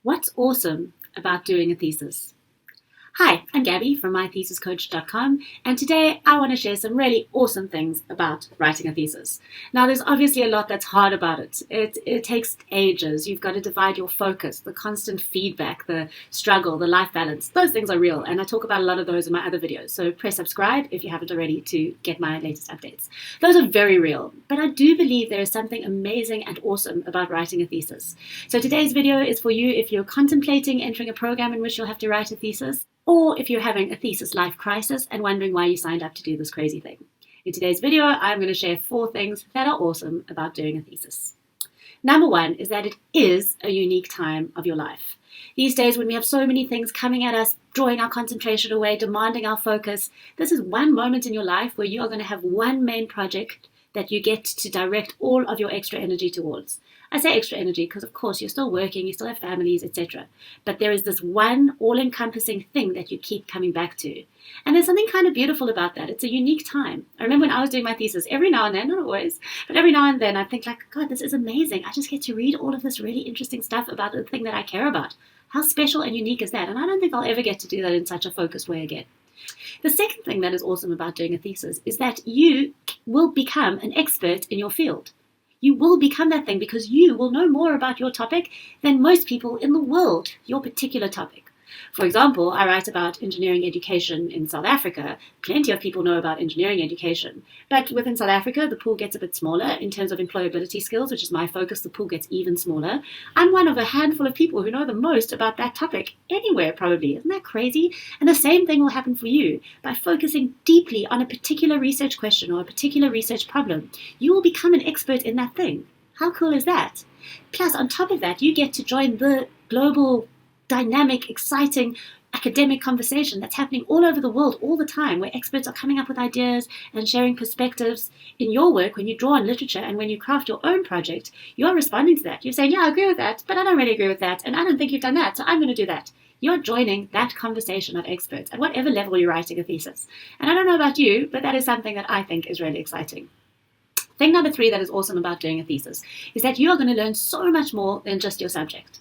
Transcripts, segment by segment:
What's awesome about doing a thesis? Hi, I'm Gabby from mythesiscoach.com, and today I want to share some really awesome things about writing a thesis. Now, there's obviously a lot that's hard about it. It takes ages. You've got to divide your focus, the constant feedback, the struggle, the life balance. Those things are real, and I talk about a lot of those in my other videos. So press subscribe if you haven't already to get my latest updates. Those are very real, but I do believe there is something amazing and awesome about writing a thesis. So today's video is for you if you're contemplating entering a program in which you'll have to write a thesis, or if you're having a thesis life crisis and wondering why you signed up to do this crazy thing. In today's video, I'm going to share 4 things that are awesome about doing a thesis. Number 1 is that it is a unique time of your life. These days, when we have so many things coming at us, drawing our concentration away, demanding our focus, this is one moment in your life where you are going to have one main project that you get to direct all of your extra energy towards. I say extra energy because, of course, you're still working, you still have families, etc. But there is this one all-encompassing thing that you keep coming back to. And there's something kind of beautiful about that. It's a unique time. I remember when I was doing my thesis, every now and then, not always, but every now and then I think like, God, this is amazing. I just get to read all of this really interesting stuff about the thing that I care about. How special and unique is that? And I don't think I'll ever get to do that in such a focused way again. The second thing that is awesome about doing a thesis is that you will become an expert in your field. You will become that thing because you will know more about your topic than most people in the world, your particular topic. For example, I write about engineering education in South Africa. Plenty of people know about engineering education. But within South Africa, the pool gets a bit smaller. In terms of employability skills, which is my focus, the pool gets even smaller. I'm one of a handful of people who know the most about that topic anywhere, probably. Isn't that crazy? And the same thing will happen for you. By focusing deeply on a particular research question or a particular research problem, you will become an expert in that thing. How cool is that? Plus, on top of that, you get to join the global dynamic, exciting academic conversation that's happening all over the world all the time, where experts are coming up with ideas and sharing perspectives. In your work, when you draw on literature and when you craft your own project, you're responding to that. You're saying, yeah, I agree with that, but I don't really agree with that, and I don't think you've done that, so I'm going to do that. You're joining that conversation of experts at whatever level you're writing a thesis. And I don't know about you, but that is something that I think is really exciting. Thing number 3 that is awesome about doing a thesis is that you are going to learn so much more than just your subject.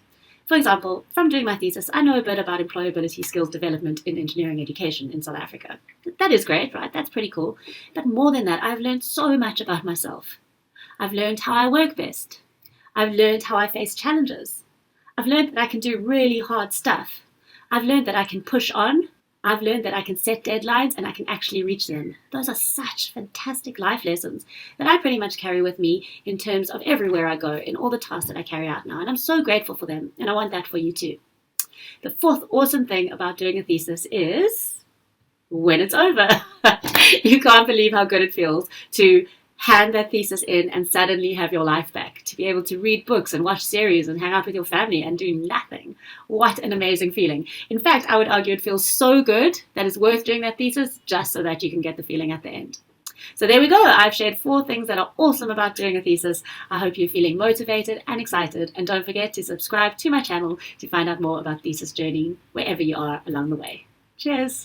For example, from doing my thesis, I know a bit about employability skills development in engineering education in South Africa. That is great, right? That's pretty cool. But more than that, I've learned so much about myself. I've learned how I work best. I've learned how I face challenges. I've learned that I can do really hard stuff. I've learned that I can push on. I've learned that I can set deadlines and I can actually reach them. Those are such fantastic life lessons that I pretty much carry with me in terms of everywhere I go, in all the tasks that I carry out now. And I'm so grateful for them, and I want that for you too. The 4th awesome thing about doing a thesis is when it's over. You can't believe how good it feels to hand that thesis in and suddenly have your life back, to be able to read books and watch series and hang out with your family and do nothing. What an amazing feeling. In fact, I would argue it feels so good that it's worth doing that thesis just so that you can get the feeling at the end. So there we go. I've shared 4 things that are awesome about doing a thesis. I hope you're feeling motivated and excited, and don't forget to subscribe to my channel to find out more about thesis journey wherever you are along the way. Cheers!